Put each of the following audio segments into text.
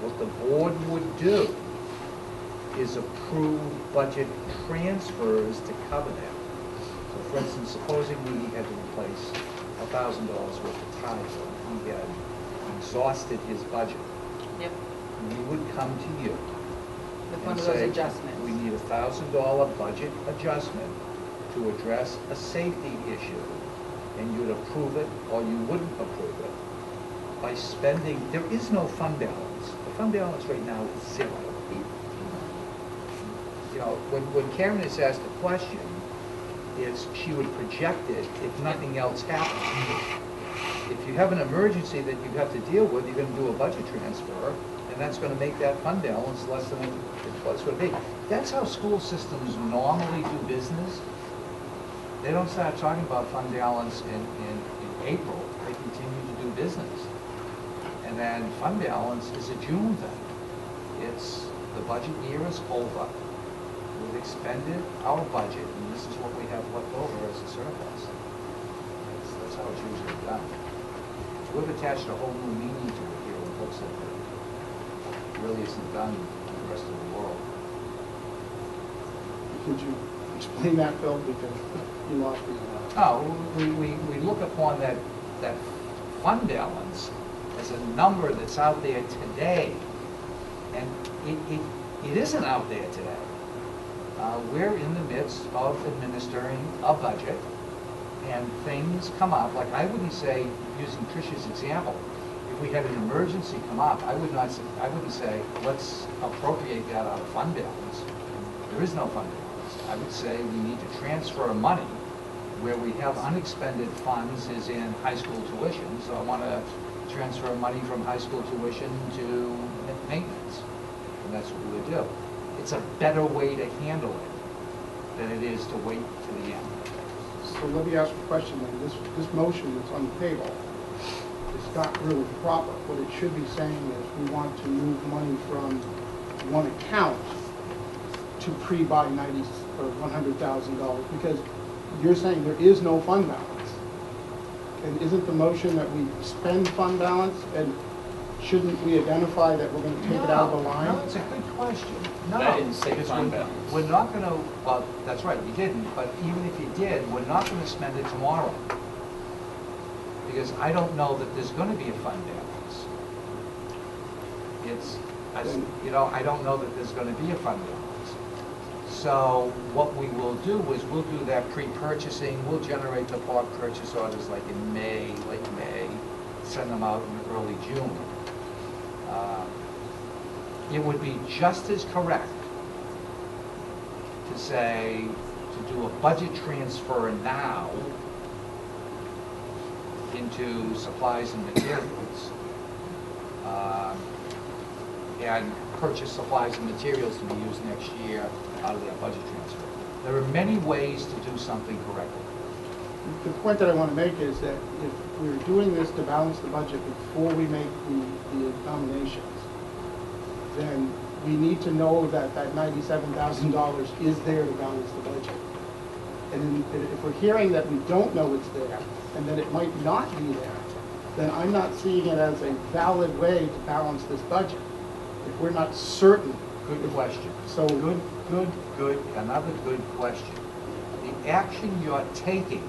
What the board would do is approve budget transfers to cover that. So for instance, supposing we had to replace $1,000 worth of tires, and he had exhausted his budget. Yep. We would come to you With one and of those say, adjustments. we need $1,000 budget adjustment to address a safety issue, and you'd approve it or you wouldn't approve it by spending. There is no fund balance. The fund balance right now is zero. You know, when Karen is asked a question, she would project it if nothing else happens. If you have an emergency that you have to deal with, you're going to do a budget transfer, and that's going to make that fund balance less than what it's going to be. That's how school systems normally do business. They don't start talking about fund balance in April. They continue to do business. And then fund balance is a June thing. It's the budget year is over. We've expended our budget, and this is what we have left over as a surplus. That's how it's usually done. We've attached a whole new meaning to it here in books that really isn't done in the rest of the world. Could you explain that, Phil? Because you lost me. Oh, we look upon that fund balance as a number that's out there today, and it isn't out there today. We're in the midst of administering a budget, and things come up. Like, I wouldn't say, using Tricia's example, if we had an emergency come up, I wouldn't say, let's appropriate that out of fund balance. There is no fund balance. I would say we need to transfer money where we have unexpended funds, is in high school tuition. So I want to transfer money from high school tuition to maintenance, and that's what we would do. It's a better way to handle it than it is to wait to the end. So let me ask a question then. This motion that's on the table is not really proper. What it should be saying is we want to move money from one account to pre-buy $90,000 or $100,000, because you're saying there is no fund balance. And isn't the motion that we spend fund balance, and shouldn't we identify that we're going to take it out of the line? No, it's a good question. No, I didn't say because fund balance. We're not going to, well, that's right, you didn't, but even if you did, we're not going to spend it tomorrow. Because I don't know that there's going to be a fund balance. I don't know that there's going to be a fund balance. So what we will do is we'll do that pre-purchasing. We'll generate the bulk purchase orders like in May, late May, send them out in early June. It would be just as correct to say, to do a budget transfer now into supplies and materials, and purchase supplies and materials to be used next year out of that budget transfer. There are many ways to do something correctly. The point that I want to make is that if we're doing this to balance the budget before we make the nominations, then we need to know that that $97,000 is there to balance the budget. And if we're hearing that we don't know it's there, and that it might not be there, then I'm not seeing it as a valid way to balance this budget. If we're not certain. Good question. So Good, another good question. The action you're taking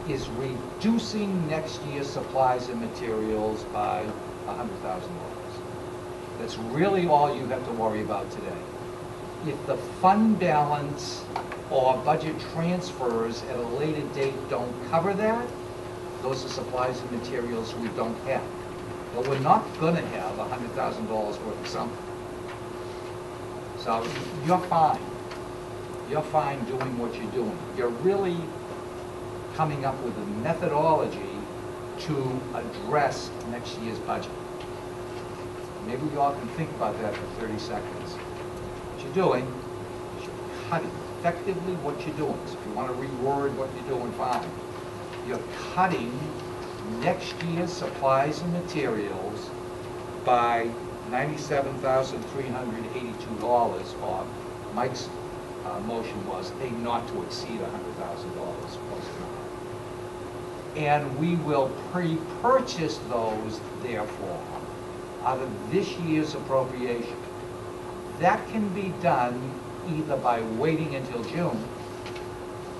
is reducing next year's supplies and materials by $100,000. That's really all you have to worry about today. If the fund balance or budget transfers at a later date don't cover that, those are supplies and materials we don't have. But we're not going to have $100,000 worth of something. So you're fine. You're fine doing what you're doing. You're really coming up with a methodology to address next year's budget. Maybe we all can think about that for 30 seconds. What you're doing is you're cutting effectively what you're doing. So if you want to reword what you're doing, fine. You're cutting next year's supplies and materials by $97,382, or Mike's motion was a not to exceed $100,000. And we will pre-purchase those, therefore, out of this year's appropriation. That can be done either by waiting until June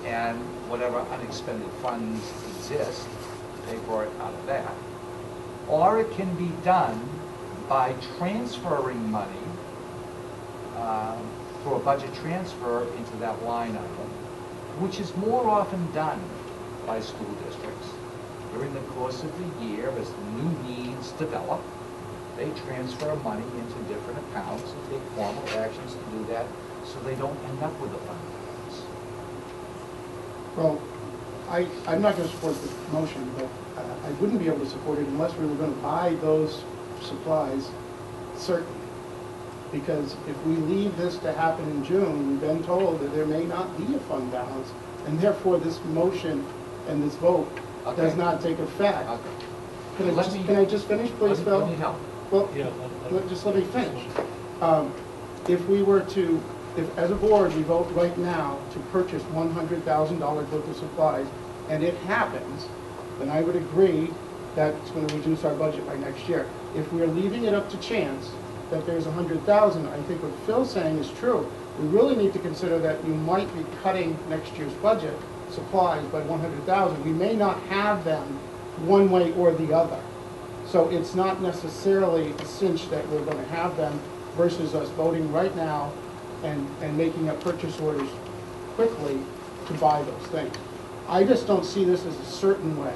and whatever unexpended funds exist, pay for it out of that. Or it can be done by transferring money through a budget transfer into that line item, which is more often done by school districts. During the course of the year, as new needs develop, they transfer money into different accounts and take formal actions to do that so they don't end up with a fund balance. Well, I'm not going to support this motion, but I wouldn't be able to support it unless we were going to buy those supplies certainly. Because if we leave this to happen in June, we've been told that there may not be a fund balance, and therefore this motion and this vote does not take effect. Okay. Can I just finish, please, Phil? Let me help. Well, just let me finish. If we were to, if as a board we vote right now to purchase $100,000 worth of supplies, and it happens, then I would agree that it's going to reduce our budget by next year. If we're leaving it up to chance that there's 100,000, I think what Phil's saying is true. We really need to consider that you might be cutting next year's budget supplies by 100,000. We may not have them one way or the other. So it's not necessarily a cinch that we're going to have them versus us voting right now and making up purchase orders quickly to buy those things. I just don't see this as a certain way.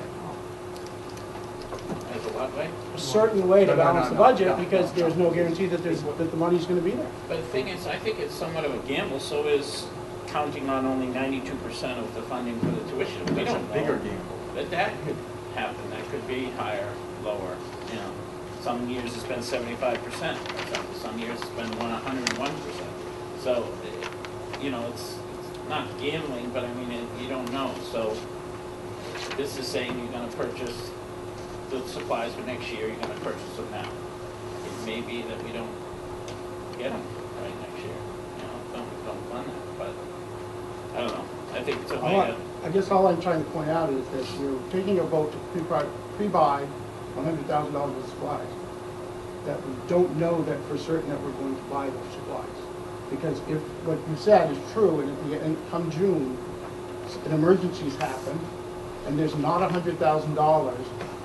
As a what way? A certain way to balance the budget, no, because there's no guarantee that the money's going to be there. But the thing is, I think it's somewhat of a gamble, so is counting on only 92% of the funding for the tuition. We That's a don't know. bigger gamble. But that could happen, that could be higher, lower, you know. Some years it's been 75%, some years it's been 101%. So, you know, it's not gambling, but I mean, you don't know. So this is saying you're gonna purchase the supplies for next year, you're gonna purchase them now. It may be that we don't get them right next year, you know, don't fund that, but I don't know. I think to make I guess all I'm trying to point out is that you're taking a vote to pre-buy $100,000 of supplies, that we don't know that for certain that we're going to buy those supplies. Because if what you said is true, and at the end, come June, an emergency's happened, and there's not $100,000,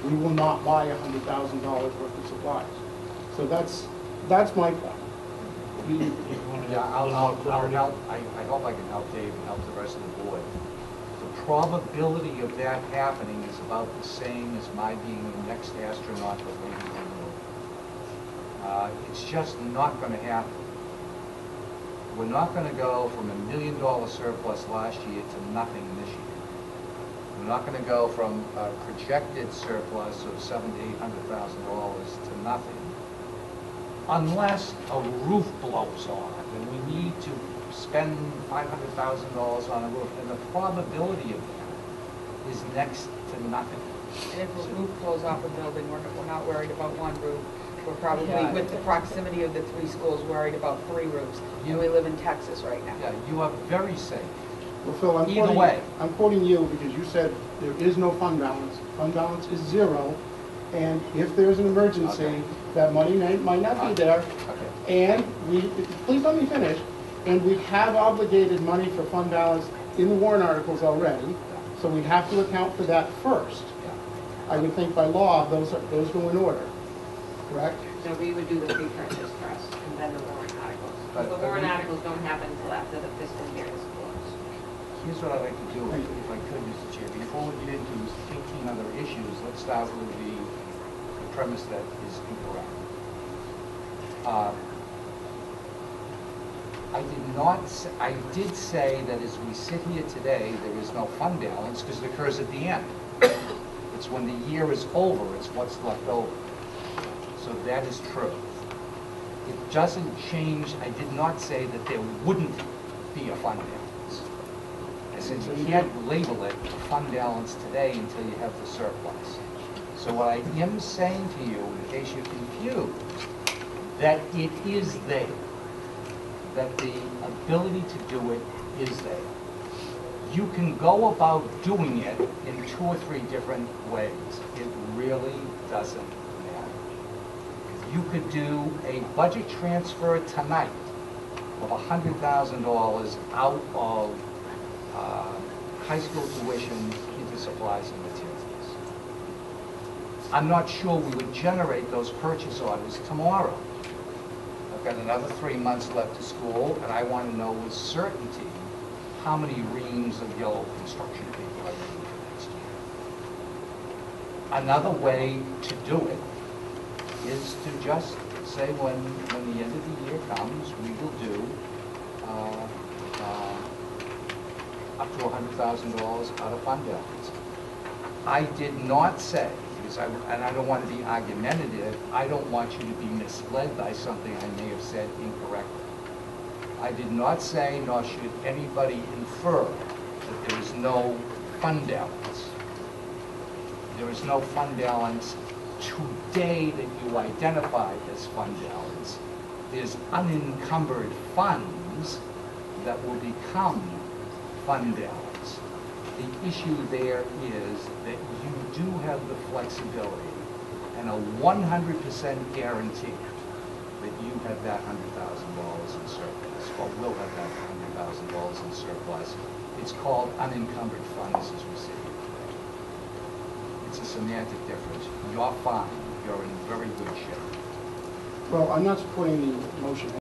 we will not buy $100,000 worth of supplies. So that's my point. Yeah, I'll help. I hope I can help Dave and help the rest of the board. The probability of that happening is about the same as my being the next astronaut that landed on the moon. It's just not going to happen. We're not going to go from $1 million surplus last year to nothing this year. We're not going to go from a projected surplus of $700,000 to $800,000 to nothing, unless a roof blows on and we need to spend $500,000 on a roof, and the probability of that is next to nothing. And if a roof blows off a building, we're not worried about one roof. We're probably, Yeah. with the proximity of the three schools, worried about 3 roofs. And we live in Texas right now. Yeah, you are very safe. Well, Phil, I'm quoting you because you said there is no fund balance. Fund balance is zero, and if there's an emergency, Okay. that money might not be there. Okay. And please let me finish, and we have obligated money for fund balance in the warrant articles already, so we have to account for that first. I would think by law, those go in order, correct? So we would do the pre-purchase first, and then the warrant articles. But- The warrant articles don't happen until after the fiscal year is closed. Here's what I'd like to do, if I could, Mr. Chair. Before we get into 18 other issues, let's start with the premise that is incorrect. I did say that as we sit here today, there is no fund balance because it occurs at the end. It's when the year is over, it's what's left over. So that is true. It doesn't change, I did not say that there wouldn't be a fund balance. I said you can't label it a fund balance today until you have the surplus. So what I am saying to you, in case you're confused, that it is there, that the ability to do it is there. You can go about doing it in 2 or 3 different ways. It really doesn't matter. you could do a budget transfer tonight of $100,000 out of high school tuition into supplies and materials. I'm not sure we would generate those purchase orders tomorrow. I've got another 3 months left of school, and I want to know with certainty how many reams of yellow construction paper I need for next year. Another way to do it is to just say when the end of the year comes, we will do up to $100,000 out of fund balance. I did not say, because and I don't want to be argumentative, I don't want you to be misled by something I may have said incorrectly. I did not say, nor should anybody infer, that there is no fund balance. There is no fund balance today that you identified as fund balance. There's unencumbered funds that will become fund balance. The issue there is that you do have the flexibility and a 100% guarantee that you have that $100,000 in surplus, or will have that $100,000 in surplus. It's called unencumbered funds as we see it. It's a semantic difference. You're fine. You're in very good shape. Well, I'm not supporting the motion